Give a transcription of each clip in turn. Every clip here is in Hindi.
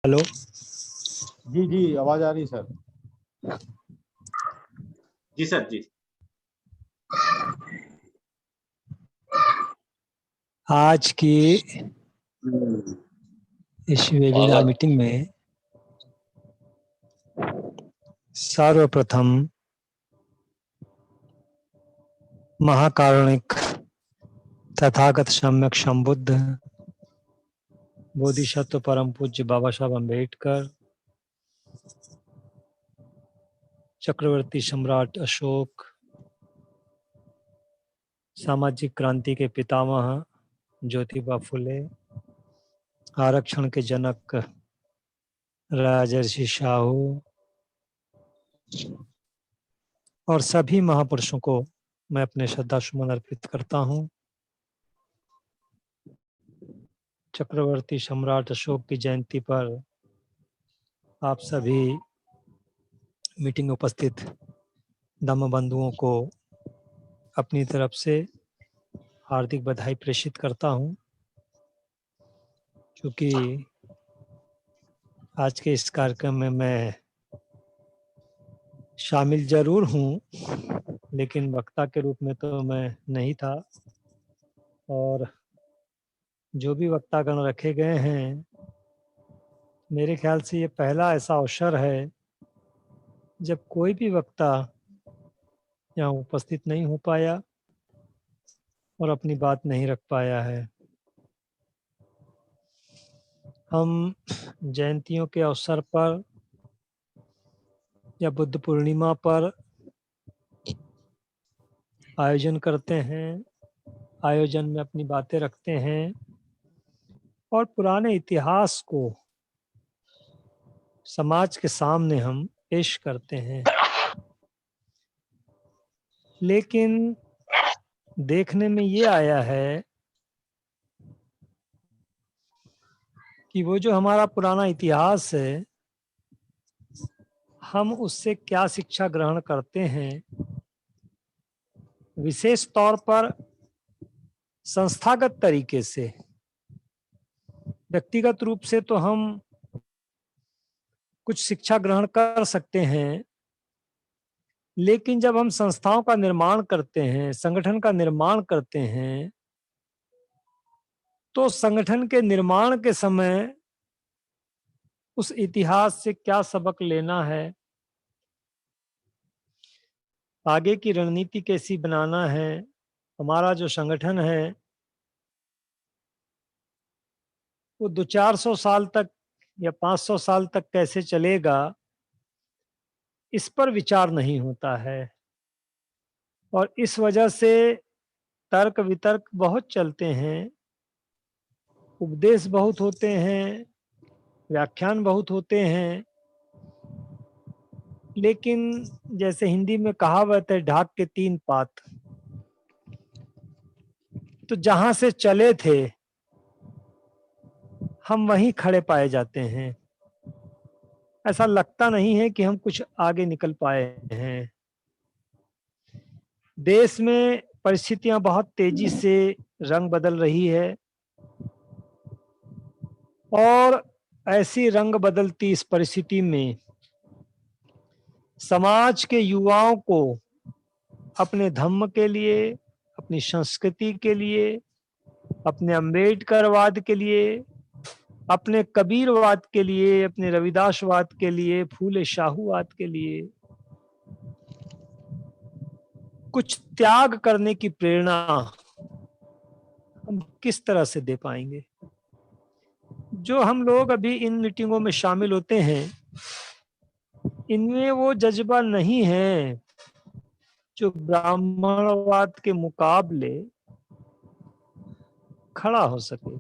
हेलो। जी जी, आवाज आ रही सर। जी सर जी। आज की इस वेबिनार मीटिंग में सर्वप्रथम महाकारुणिक तथागत सम्यक संबुद्ध बोधिसत्व परम पूज्य बाबा साहब अम्बेडकर, चक्रवर्ती सम्राट अशोक, सामाजिक क्रांति के पितामह ज्योतिबा फुले, आरक्षण के जनक राजर्षि शाहू और सभी महापुरुषों को मैं अपने श्रद्धा सुमन अर्पित करता हूँ। चक्रवर्ती सम्राट अशोक की जयंती पर आप सभी मीटिंग उपस्थित धम्म बंधुओं को अपनी तरफ से हार्दिक बधाई प्रेषित करता हूँ, क्योंकि आज के इस कार्यक्रम में मैं शामिल जरूर हूँ, लेकिन वक्ता के रूप में तो मैं नहीं था। और जो भी वक्तागण रखे गए हैं, मेरे ख्याल से ये पहला ऐसा अवसर है जब कोई भी वक्ता यहाँ उपस्थित नहीं हो पाया और अपनी बात नहीं रख पाया है। हम जयंतियों के अवसर पर या बुद्ध पूर्णिमा पर आयोजन करते हैं, आयोजन में अपनी बातें रखते हैं और पुराने इतिहास को समाज के सामने हम पेश करते हैं। लेकिन देखने में ये आया है कि वो जो हमारा पुराना इतिहास है, हम उससे क्या शिक्षा ग्रहण करते हैं, विशेष तौर पर संस्थागत तरीके से। व्यक्तिगत रूप से तो हम कुछ शिक्षा ग्रहण कर सकते हैं, लेकिन जब हम संस्थाओं का निर्माण करते हैं, संगठन का निर्माण करते हैं, तो संगठन के निर्माण के समय उस इतिहास से क्या सबक लेना है, आगे की रणनीति कैसी बनाना है, हमारा जो संगठन है वो 200-400 साल तक या 500 साल तक कैसे चलेगा, इस पर विचार नहीं होता है। और इस वजह से तर्क वितर्क बहुत चलते हैं, उपदेश बहुत होते हैं, व्याख्यान बहुत होते हैं, लेकिन जैसे हिंदी में कहावत है, ढाक के 3 पात। तो जहां से चले थे हम वहीं खड़े पाए जाते हैं। ऐसा लगता नहीं है कि हम कुछ आगे निकल पाए हैं। देश में परिस्थितियां बहुत तेजी से रंग बदल रही है और ऐसी रंग बदलती इस परिस्थिति में समाज के युवाओं को अपने धम्म के लिए, अपनी संस्कृति के लिए, अपने अम्बेडकरवाद के लिए, अपने कबीरवाद के लिए, अपने रविदासवाद के लिए, फूले शाहूवाद के लिए कुछ त्याग करने की प्रेरणा हम किस तरह से दे पाएंगे। जो हम लोग अभी इन मीटिंगों में शामिल होते हैं, इनमें वो जज्बा नहीं है जो ब्राह्मणवाद के मुकाबले खड़ा हो सके।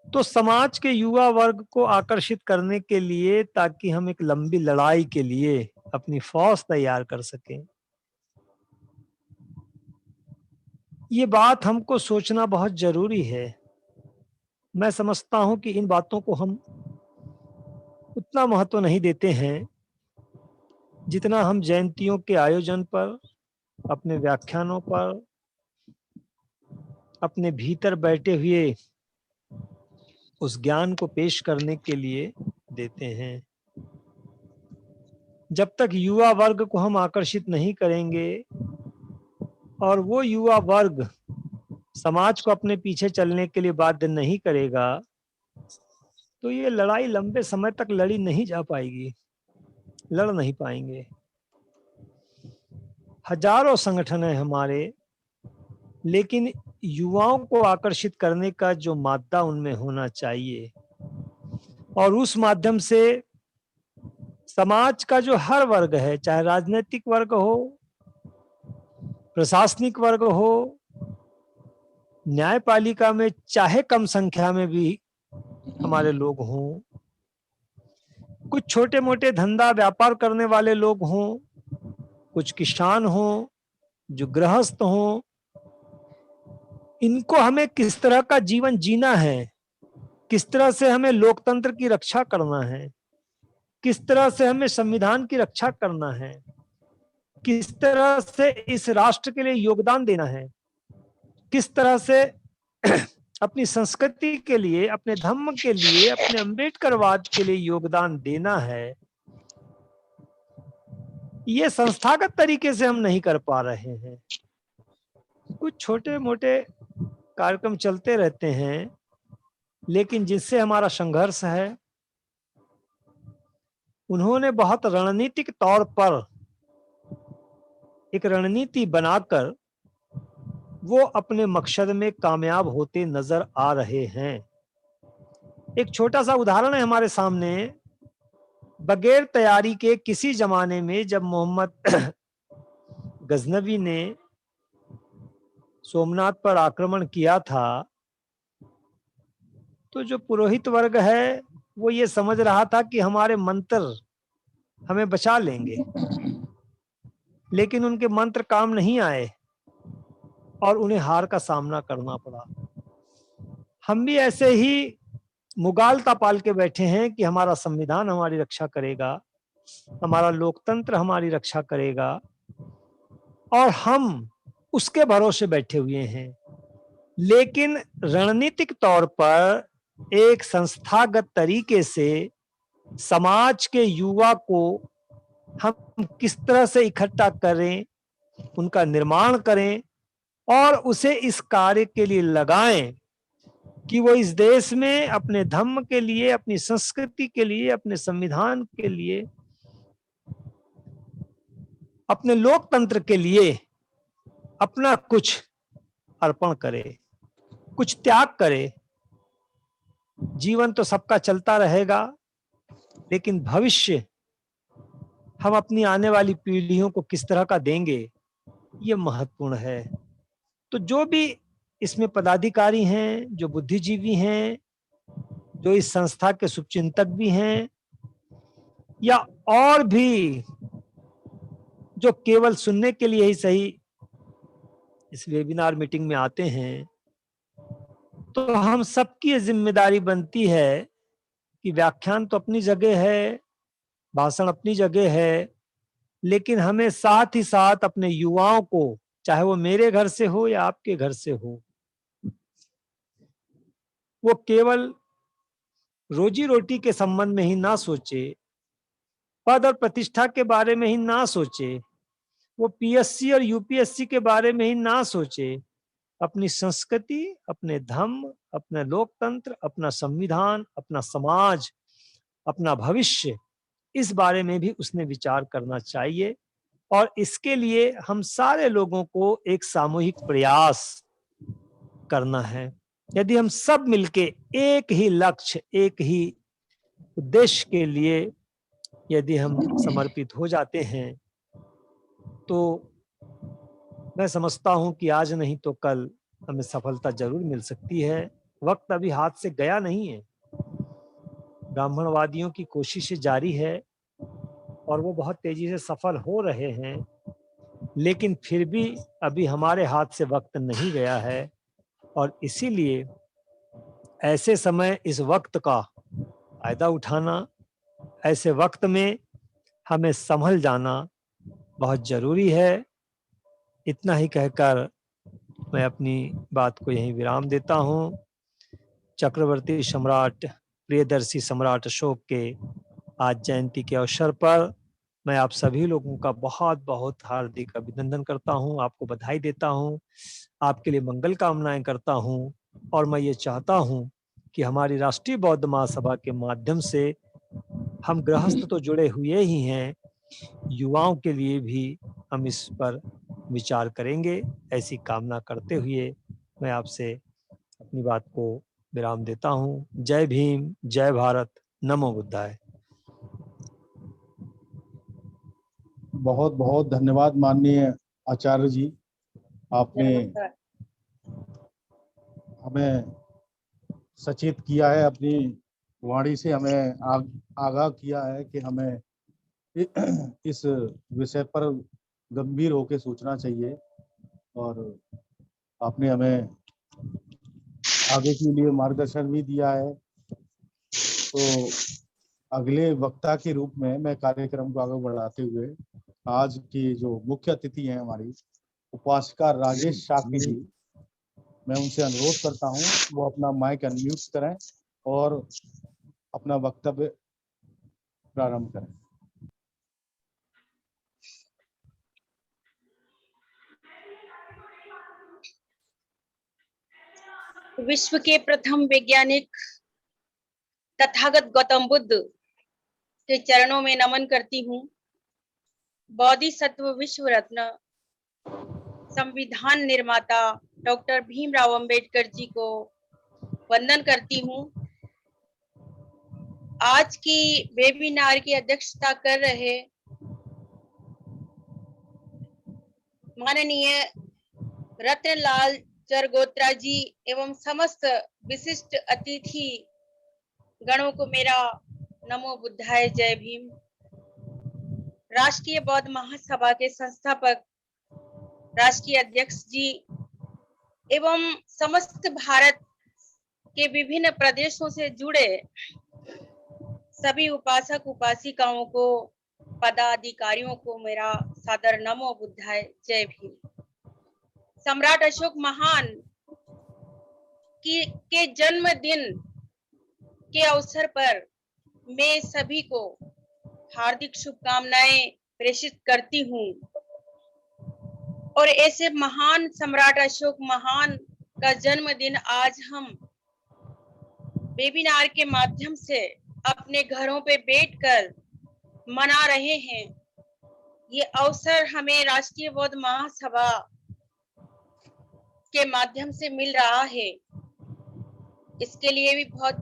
तो समाज के युवा वर्ग को आकर्षित करने के लिए, ताकि हम एक लंबी लड़ाई के लिए अपनी फौज तैयार कर सकें, ये बात हमको सोचना बहुत जरूरी है। मैं समझता हूं कि इन बातों को हम उतना महत्व नहीं देते हैं जितना हम जयंतियों के आयोजन पर, अपने व्याख्यानों पर, अपने भीतर बैठे हुए उस ज्ञान को पेश करने के लिए देते हैं। जब तक युवा वर्ग को हम आकर्षित नहीं करेंगे और वो युवा वर्ग समाज को अपने पीछे चलने के लिए बाध्य नहीं करेगा, तो ये लड़ाई लंबे समय तक लड़ी नहीं जा पाएगी, लड़ नहीं पाएंगे। हजारों संगठन है हमारे, लेकिन युवाओं को आकर्षित करने का जो मादा उनमें होना चाहिए, और उस माध्यम से समाज का जो हर वर्ग है, चाहे राजनीतिक वर्ग हो, प्रशासनिक वर्ग हो, न्यायपालिका में चाहे कम संख्या में भी हमारे लोग हों, कुछ छोटे मोटे धंधा व्यापार करने वाले लोग हों, कुछ किसान हों, जो गृहस्थ हों, इनको हमें किस तरह का जीवन जीना है, किस तरह से हमें लोकतंत्र की रक्षा करना है, किस तरह से हमें संविधान की रक्षा करना है, किस तरह से इस राष्ट्र के लिए योगदान देना है, किस तरह से अपनी संस्कृति के लिए, अपने धर्म के लिए, अपने अम्बेडकरवाद के लिए योगदान देना है, ये संस्थागत तरीके से हम नहीं कर पा रहे हैं। कुछ छोटे मोटे कार्यक्रम चलते रहते हैं, लेकिन जिससे हमारा संघर्ष है, उन्होंने बहुत रणनीतिक तौर पर एक रणनीति बनाकर वो अपने मकसद में कामयाब होते नजर आ रहे हैं। एक छोटा सा उदाहरण है हमारे सामने। बगैर तैयारी के किसी जमाने में जब मोहम्मद गजनवी ने सोमनाथ पर आक्रमण किया था, तो जो पुरोहित वर्ग है वो ये समझ रहा था कि हमारे मंत्र हमें बचा लेंगे, लेकिन उनके मंत्र काम नहीं आए और उन्हें हार का सामना करना पड़ा। हम भी ऐसे ही मुगालता पाल के बैठे हैं कि हमारा संविधान हमारी रक्षा करेगा, हमारा लोकतंत्र हमारी रक्षा करेगा, और हम उसके भरोसे बैठे हुए हैं। लेकिन रणनीतिक तौर पर एक संस्थागत तरीके से समाज के युवा को हम किस तरह से इकट्ठा करें, उनका निर्माण करें और उसे इस कार्य के लिए लगाएं कि वो इस देश में अपने धर्म के लिए, अपनी संस्कृति के लिए, अपने संविधान के लिए, अपने लोकतंत्र के लिए अपना कुछ अर्पण करे, कुछ त्याग करे। जीवन तो सबका चलता रहेगा, लेकिन भविष्य हम अपनी आने वाली पीढ़ियों को किस तरह का देंगे, ये महत्वपूर्ण है। तो जो भी इसमें पदाधिकारी हैं, जो बुद्धिजीवी हैं, जो इस संस्था के शुभचिंतक भी हैं, या और भी जो केवल सुनने के लिए ही सही इस वेबिनार मीटिंग में आते हैं, तो हम सबकी जिम्मेदारी बनती है कि व्याख्यान तो अपनी जगह है, भाषण अपनी जगह है, लेकिन हमें साथ ही साथ अपने युवाओं को, चाहे वो मेरे घर से हो या आपके घर से हो, वो केवल रोजी रोटी के संबंध में ही ना सोचे, पद और प्रतिष्ठा के बारे में ही ना सोचे, वो पीएससी और यूपीएससी के बारे में ही ना सोचे। अपनी संस्कृति, अपने धर्म, अपना लोकतंत्र, अपना संविधान, अपना समाज, अपना भविष्य, इस बारे में भी उसने विचार करना चाहिए। और इसके लिए हम सारे लोगों को एक सामूहिक प्रयास करना है। यदि हम सब मिलके एक ही लक्ष्य, एक ही उद्देश्य के लिए यदि हम समर्पित हो जाते हैं, तो मैं समझता हूं कि आज नहीं तो कल हमें सफलता जरूर मिल सकती है। वक्त अभी हाथ से गया नहीं है। ब्राह्मणवादियों की कोशिशें जारी है और वो बहुत तेजी से सफल हो रहे हैं, लेकिन फिर भी अभी हमारे हाथ से वक्त नहीं गया है। और इसीलिए ऐसे समय इस वक्त का फायदा उठाना, ऐसे वक्त में हमें संभल जाना बहुत जरूरी है। इतना ही कहकर मैं अपनी बात को यहीं विराम देता हूं। चक्रवर्ती सम्राट प्रियदर्शी सम्राट अशोक के आज जयंती के अवसर पर मैं आप सभी लोगों का बहुत बहुत हार्दिक अभिनंदन करता हूं, आपको बधाई देता हूं, आपके लिए मंगल कामनाएं करता हूं। और मैं ये चाहता हूं कि हमारी राष्ट्रीय बौद्ध महासभा के माध्यम से हम गृहस्थ तो जुड़े हुए ही हैं, युवाओं के लिए भी हम इस पर विचार करेंगे। ऐसी कामना करते हुए मैं आपसे अपनी बात को विराम देता हूं। जय भीम, जय भारत, नमो बुद्धाय। बहुत बहुत धन्यवाद माननीय आचार्य जी, आपने हमें सचेत किया है, अपनी वाणी से हमें आगाह किया है कि हमें इस विषय पर गंभीर होकर सोचना चाहिए। और आपने हमें आगे के लिए मार्गदर्शन भी दिया है। तो अगले वक्ता के रूप में मैं कार्यक्रम को आगे बढ़ाते हुए आज की जो मुख्य अतिथि हैं हमारी उपासिका राजेश शाक्य जी, मैं उनसे अनुरोध करता हूं वो अपना माइक अनम्यूट करें और अपना वक्तव्य प्रारंभ करें। विश्व के प्रथम वैज्ञानिक तथागत गौतम बुद्ध के चरणों में नमन करती हूँ। बोधिसत्व विश्व रत्न संविधान निर्माता डॉक्टर भीमराव अंबेडकर जी को वंदन करती हूँ। आज की वेबिनार की अध्यक्षता कर रहे माननीय रत्नलाल चरगोत्रा जी एवं समस्त विशिष्ट अतिथि गणों को मेरा नमो बुद्धाय, जय भीम। राष्ट्रीय बौद्ध महासभा के संस्थापक राष्ट्रीय अध्यक्ष जी एवं समस्त भारत के विभिन्न प्रदेशों से जुड़े सभी उपासक उपासिकाओं को, पदाधिकारियों को मेरा सादर नमो बुद्धाय, जय भीम। सम्राट अशोक महान के जन्मदिन के अवसर पर मैं सभी को हार्दिक शुभकामनाएं प्रेषित करती हूँ। और ऐसे महान सम्राट अशोक महान का जन्मदिन आज हम वेबिनार के माध्यम से अपने घरों पे बैठकर मना रहे हैं। ये अवसर हमें राष्ट्रीय बौद्ध महासभा के माध्यम से मिल रहा है। इसके लिए भी बहुत